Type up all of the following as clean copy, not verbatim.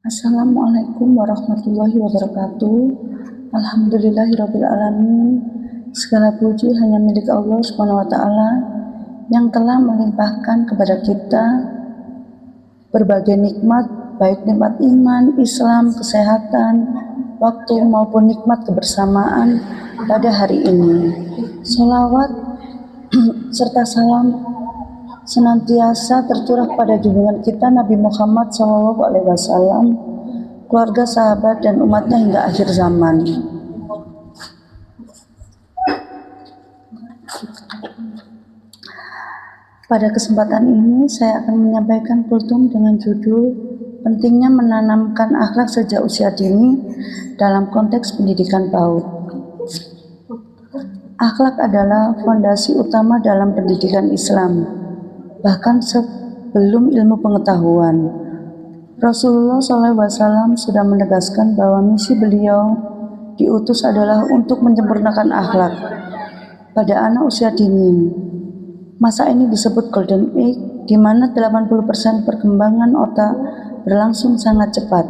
Assalamualaikum warahmatullahi wabarakatuh. Alhamdulillahirabbil alamin. Segala puji hanya milik Allah Subhanahu wa taala yang telah melimpahkan kepada kita berbagai nikmat, baik nikmat iman, Islam, kesehatan, waktu maupun nikmat kebersamaan pada hari ini. Sholawat serta salam senantiasa tercurah pada junjungan kita Nabi Muhammad SAW, keluarga, sahabat, dan umatnya hingga akhir zaman. Pada kesempatan ini saya akan menyampaikan kultum dengan judul pentingnya menanamkan akhlak sejak usia dini dalam konteks pendidikan PAUD. Akhlak adalah fondasi utama dalam pendidikan Islam. Bahkan sebelum ilmu pengetahuan, Rasulullah SAW sudah menegaskan bahwa misi beliau diutus adalah untuk menyempurnakan akhlak pada anak usia dini. Masa ini disebut Golden Age, di mana 80% perkembangan otak berlangsung sangat cepat.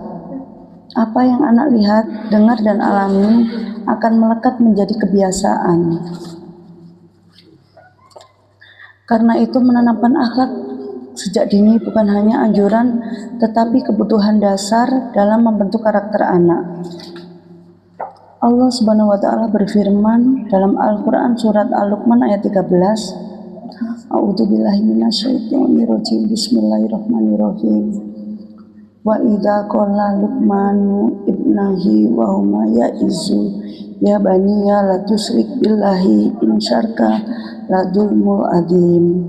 Apa yang anak lihat, dengar, dan alami akan melekat menjadi kebiasaan. Karena itu menanamkan akhlak sejak dini bukan hanya anjuran, tetapi kebutuhan dasar dalam membentuk karakter anak. Allah Subhanahu wa taala berfirman dalam Al-Qur'an surat Al-Luqman ayat 13. A'udzubillahi minasyaitonirrajim. Bismillahirrahmanirrahim. Wa idza qala Luqmanu ibnahi wa huma ya'izu ya baniya la tusyrik billahi in syarka ladulmul adzim.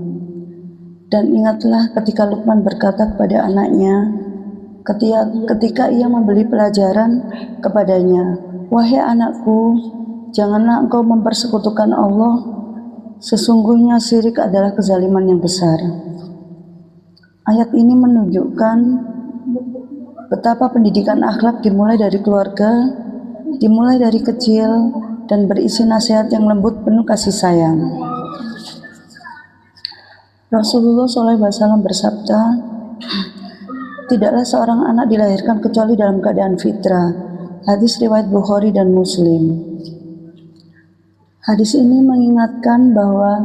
Dan ingatlah ketika Luqman berkata kepada anaknya ketika ia memberi pelajaran kepadanya, wahai anakku, janganlah engkau mempersekutukan Allah, sesungguhnya syirik adalah kezaliman yang besar. Ayat ini menunjukkan betapa pendidikan akhlak dimulai dari keluarga, dimulai dari kecil, dan berisi nasihat yang lembut penuh kasih sayang. Rasulullah SAW bersabda, tidaklah seorang anak dilahirkan kecuali dalam keadaan fitrah. Hadis riwayat Bukhari dan Muslim. Hadis ini mengingatkan bahwa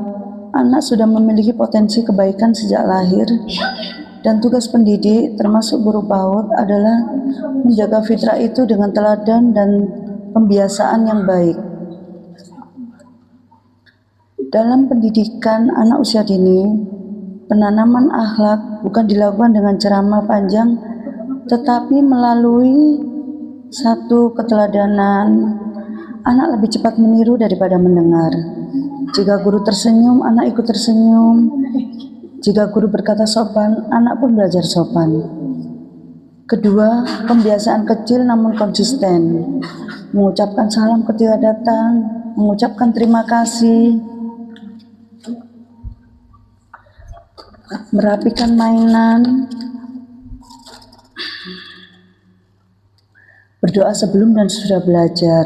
anak sudah memiliki potensi kebaikan sejak lahir, dan tugas pendidik termasuk guru PAUD adalah menjaga fitrah itu dengan teladan dan pembiasaan yang baik. Dalam pendidikan anak usia dini, penanaman akhlak bukan dilakukan dengan ceramah panjang, tetapi melalui satu keteladanan. Anak lebih cepat meniru daripada mendengar. Jika guru tersenyum, anak ikut tersenyum. Jika guru berkata sopan, anak pun belajar sopan. Kedua, pembiasaan kecil namun konsisten. Mengucapkan salam ketika datang, mengucapkan terima kasih, merapikan mainan, berdoa sebelum dan sesudah belajar,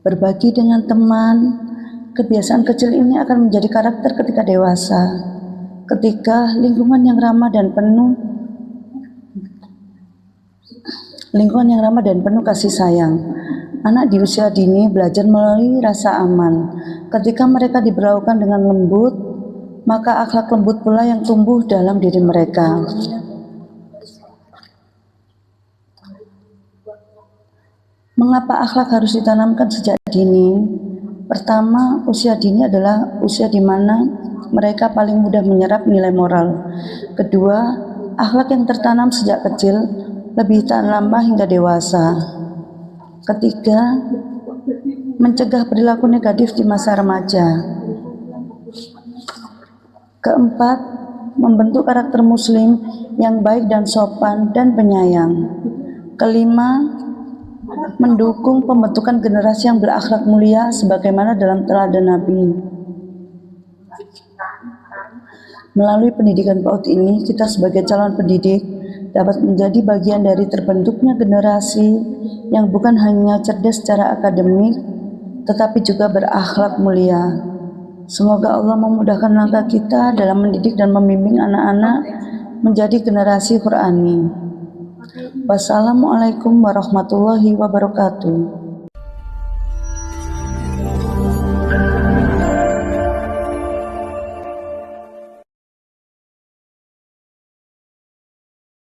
berbagi dengan teman. Kebiasaan kecil ini akan menjadi karakter ketika dewasa, ketika lingkungan yang ramah dan penuh kasih sayang. Anak di usia dini belajar melalui rasa aman. Ketika mereka diperlakukan dengan lembut, maka akhlak lembut pula yang tumbuh dalam diri mereka. Mengapa akhlak harus ditanamkan sejak dini? Pertama, usia dini adalah usia di mana mereka paling mudah menyerap nilai moral. Kedua, akhlak yang tertanam sejak kecil lebih tahan lama hingga dewasa. Ketiga, mencegah perilaku negatif di masa remaja. Keempat, membentuk karakter muslim yang baik dan sopan dan penyayang. Kelima, mendukung pembentukan generasi yang berakhlak mulia sebagaimana dalam teladan Nabi. Melalui pendidikan PAUD ini, kita sebagai calon pendidik dapat menjadi bagian dari terbentuknya generasi yang bukan hanya cerdas secara akademik, tetapi juga berakhlak mulia. Semoga Allah memudahkan langkah kita dalam mendidik dan membimbing anak-anak menjadi generasi Qur'ani. Wassalamualaikum warahmatullahi wabarakatuh.